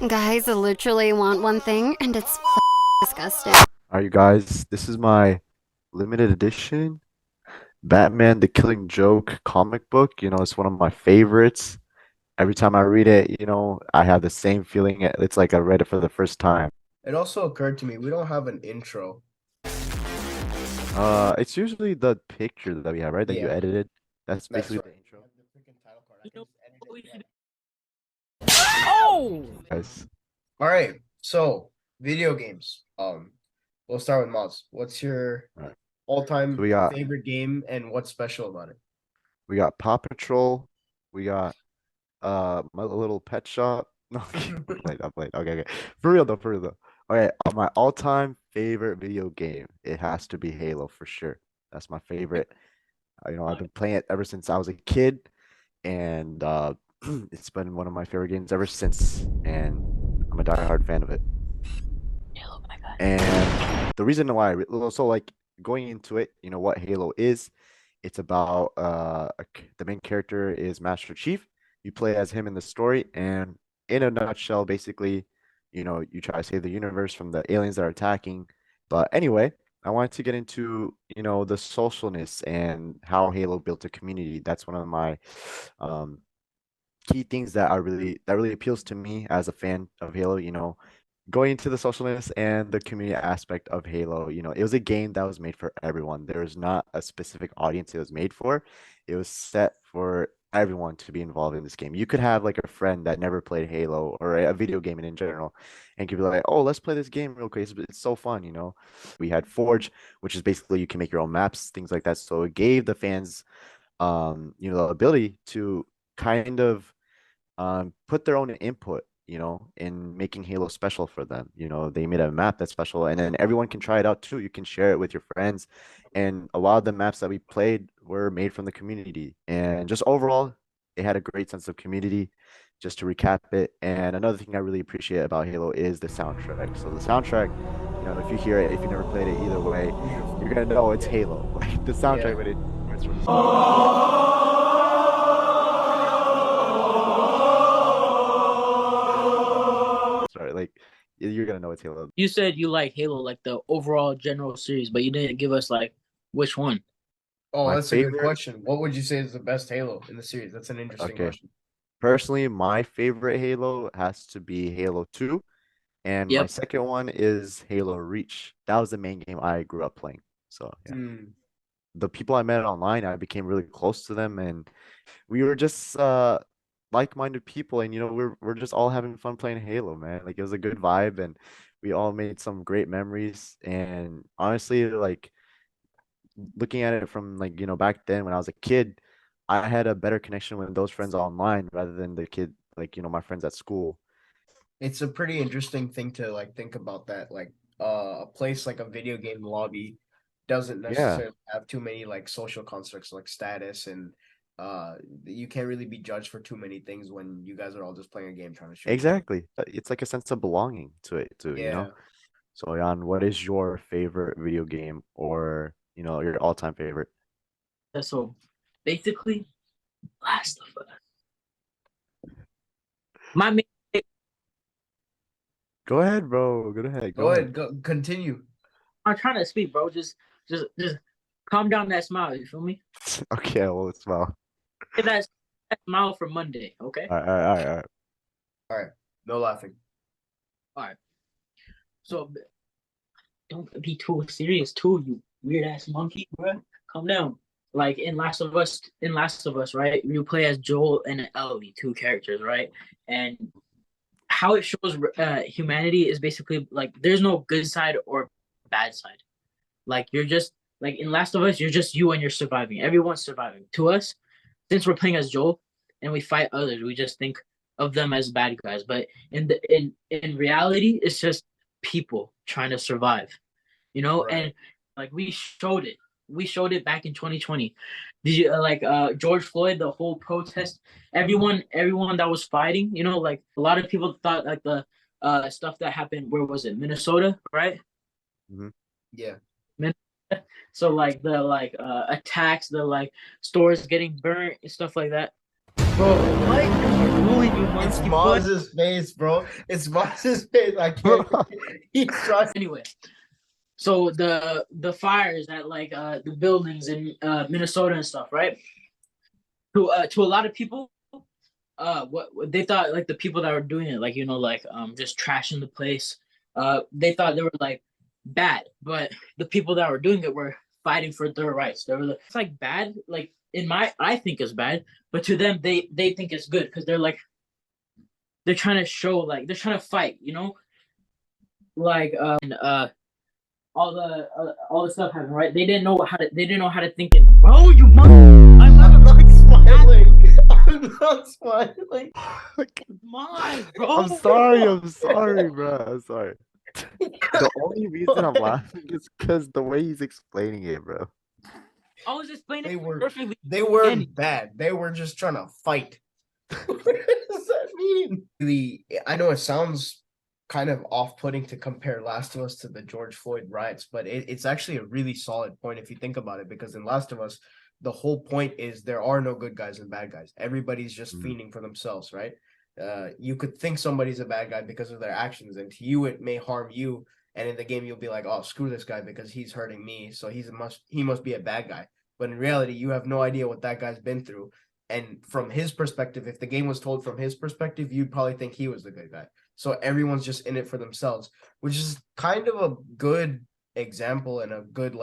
Guys literally want one thing, and it's disgusting. Alright, you guys, this is my limited edition Batman the Killing Joke comic book. It's one of my favorites. Every time I read it, I have the same feeling. It's like I read it for the first time. It also occurred to me we don't have an intro. It's usually the picture that we have, right? That you Yeah, edited. That's that's basically right. the intro. The freaking title card. I You can know just edit what we it should there. Oh! Guys, All right. So, video games. We'll start with Moz. What's your all right. So all-time we got favorite game and what's special about it? we got Paw Patrol. We got My Little Pet Shop. No, I'm playing. Okay, okay. For real though, for real though. Okay, my all-time favorite video game, it has to be Halo for sure. That's my favorite. I've been playing it ever since I was a kid, and it's been one of my favorite games ever since, and I'm a diehard fan of it. Oh my God. And the reason why, so like going into it, what Halo is, it's about the main character is Master Chief. You play as him in the story, and in a nutshell, basically, you try to save the universe from the aliens that are attacking. But anyway, I wanted to get into, the socialness and how Halo built a community. That's one of my um key things that really appeals to me as a fan of Halo, going into the socialness and the community aspect of Halo. It was a game that was made for everyone. There was not a specific audience it was made for. It was set for everyone to be involved in this game. You could have like a friend that never played Halo or a video game in general and could be like, "Oh, let's play this game real quick. It's so fun." We had Forge, which is basically you can make your own maps, things like that. So it gave the fans the ability to kind of put their own input, in making Halo special for them. They made a map that's special, and then everyone can try it out too. You can share it with your friends, and a lot of the maps that we played were made from the community. And just overall, it had a great sense of community. Just to recap it, and another thing I really appreciate about Halo is the soundtrack. So the soundtrack, if you hear it, if you never played it, either way, you're Beautiful. gonna know it's Yeah. Halo. Like the Yeah. soundtrack, when it's from sorry, like you're gonna know it's Halo. You said you like Halo, like the overall general series, but you didn't give us like which one. Oh, My that's a good favorite, question. What would you say is the best Halo in the series? That's an interesting okay, question. personally, my favorite Halo has to be Halo 2, and my Yep. second one is Halo Reach. That was the main game I grew up playing. So yeah, Hmm. the people I met online, I became really close to them, and we were just like-minded people, and we're just all having fun playing Halo, man. Like it was a good vibe, and we all made some great memories. And honestly, like looking at it from like back then when I was a kid, I had a better connection with those friends online rather than the kid like my friends at school. It's a pretty interesting thing to like think about that. Like a place like a video game lobby doesn't Yeah, necessarily have too many like social constructs like status and you can't really be judged for too many things when you guys are all just playing a game trying to shoot each other. exactly. It's like a sense of belonging to it too. Yeah. So Jan, what is your favorite video game or your all-time favorite? So basically, Last of Us. My main, Go ahead, bro. Go ahead. Go Go ahead. ahead, go continue. I'm trying to speak, bro. Just calm down that smile. You feel me? Okay, well, it's well. Get that smile for Monday, okay? All right, all right, all right, all right. All right. No laughing. All right. So don't be too serious, too. You weird ass monkey, bro. Calm down. Like in Last of Us, right? You play as Joel and Ellie, two characters, right? And how it shows humanity is basically like there's no good side or bad side. Like you're just like in Last of Us, you're just you and you're surviving. Everyone's surviving. To us, since we're playing as Joel and we fight others, we just think of them as bad guys. But in reality, it's just people trying to survive. Right. And like we showed it back in 2020. Did you like George Floyd, the whole protest, everyone that was fighting, like a lot of people thought like the stuff that happened, where was it, Minnesota, right? Hmm. Yeah. So like the attacks, the like stores getting burnt and stuff like that, bro. What are you doing, you It's monkey boy? Maz's face, bro. It's Maz's face. I can't. He's trying. Anyway, so the fires at like the buildings in Minnesota and stuff, right? To a lot of people, what they thought, like the people that were doing it, like like just trashing the place, they thought they were like bad, but the people that were doing it were fighting for their rights. They were like, it's like bad, like I think it's bad, but to them they think it's good because they're trying to show, like they're trying to fight, like and all the stuff happened, right? They didn't know how to think it. Oh, you monkey! I'm not smiling. I'm not smiling. Come on, bro. I'm sorry, bro. I'm sorry. The only reason I'm laughing is because the way he's explaining it, bro. I was explaining They were perfectly. They weren't bad. They were just trying to fight. What does that mean? I know it sounds kind of off-putting to compare Last of Us to the George Floyd riots, but it's actually a really solid point if you think about it, because in Last of Us, the whole point is there are no good guys and bad guys. Everybody's just fiending for themselves, right? You could think somebody's a bad guy because of their actions, and to you it may harm you. And in the game, you'll be like, "Oh, screw this guy because he's hurting me, so he must be a bad guy." But in reality, you have no idea what that guy's been through. And from his perspective, if the game was told from his perspective, you'd probably think he was the good guy. So everyone's just in it for themselves, which is kind of a good example and a good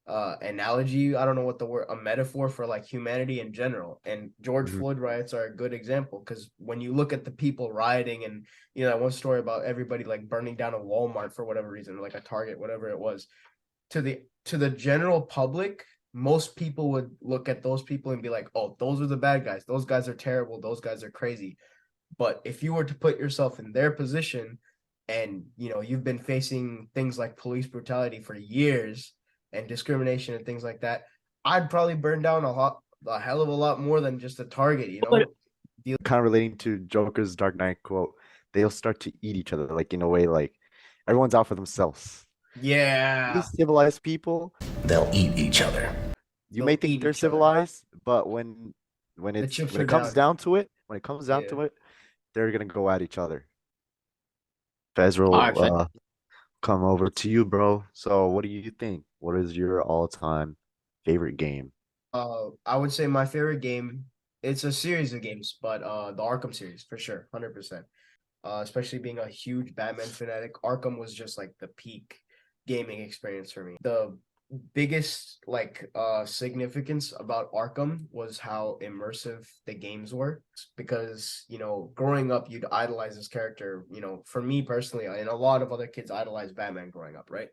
analogy. I don't know what the word, a metaphor for like humanity in general. And George Floyd riots are a good example, because when you look at the people rioting, and that one story about everybody like burning down a Walmart for whatever reason, or like a Target, whatever it was, to the general public, most people would look at those people and be like, "Oh, those are the bad guys. Those guys are terrible. Those guys are crazy." But if you were to put yourself in their position, and you've been facing things like police brutality for years and discrimination and things like that, I'd probably burn down a hell of a lot more than just a Target, Kind of relating to Joker's Dark Knight quote, they'll start to eat each other, like in a way, like everyone's out for themselves. Yeah. These civilized people, they'll eat each other. You may think they're civilized, but when it comes down to it, they're gonna go at each other. Fez will come over to you, bro. So what do you think? What is your all-time favorite game? I would say my favorite game, it's a series of games, but the Arkham series for sure, 100%. Especially being a huge Batman fanatic, Arkham was just like the peak gaming experience for me. The biggest significance about Arkham was how immersive the games were, because growing up you'd idolize this character. For me personally, and a lot of other kids idolize Batman growing up, right?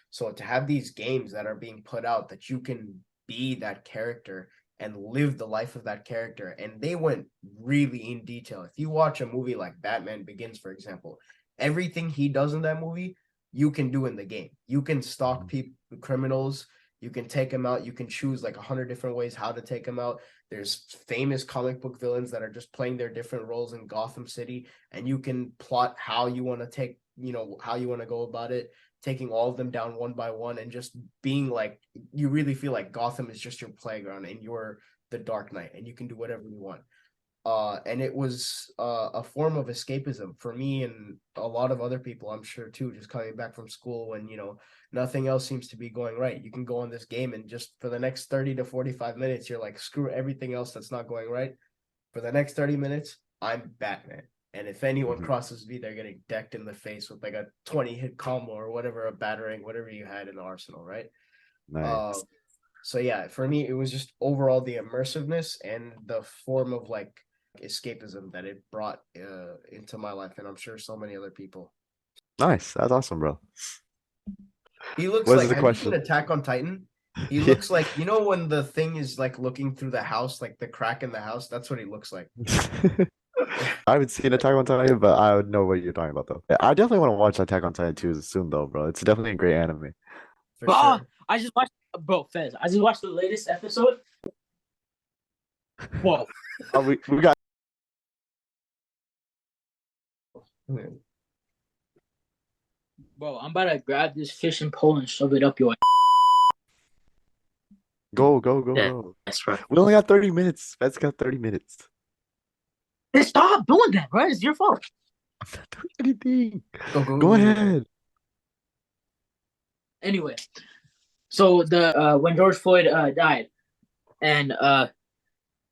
So to have these games that are being put out that you can be that character and live the life of that character, and they went really in detail. If you watch a movie like Batman Begins, for example, everything he does in that movie you can do in the game. You can stalk people, criminals, you can take them out, you can choose like 100 different ways how to take them out. There's famous comic book villains that are just playing their different roles in Gotham City, and you can plot how you want to take, how you want to go about it, taking all of them down one by one, and just being like, you really feel like Gotham is just your playground and you're the Dark Knight and you can do whatever you want. And it was a form of escapism for me and a lot of other people, I'm sure too, just coming back from school when, nothing else seems to be going right. You can go on this game and just for the next 30 to 45 minutes, you're like, screw everything else that's not going right. For the next 30 minutes, I'm Batman. And if anyone crosses me, they're getting decked in the face with like a 20-hit combo or whatever, a battering, whatever you had in the arsenal, right? Nice. So yeah, for me, it was just overall the immersiveness and the form of like escapism that it brought into my life, and I'm sure so many other people. Nice. That's awesome, bro. He looks What's like, the have question? you seen Attack on Titan? He looks like, when the thing is like looking through the house, like the crack in the house, that's what he looks like. I haven't seen Attack on Titan, but I would know what you're talking about though. Yeah, I definitely want to watch Attack on Titan 2 soon though, bro. It's definitely a great anime. For sure. I just watched, Fez. I just watched the latest episode. Whoa. We got. Bro, I'm about to grab this fishing pole and shove it up your. Go. Yeah, that's right. We only got 30 minutes. Fed's got 30 minutes. Then stop doing that, bro. It's your fault. I'm not doing anything. Go Go ahead. Anyway, so the when George Floyd died, and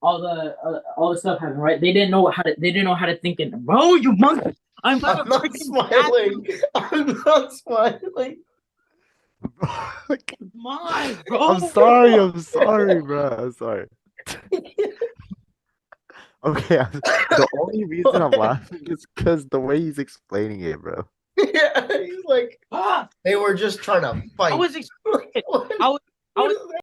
all the stuff happened, right? They didn't know how to think in. Bro, you monkey! I'm I'm not smiling. I'm not smiling. Come on, bro. I'm sorry, bro. I'm sorry. Okay, the only reason I'm laughing is because the way he's explaining it, bro. Yeah, he's like, Ah, they were just trying to fight. I was explaining. What? I was What is that?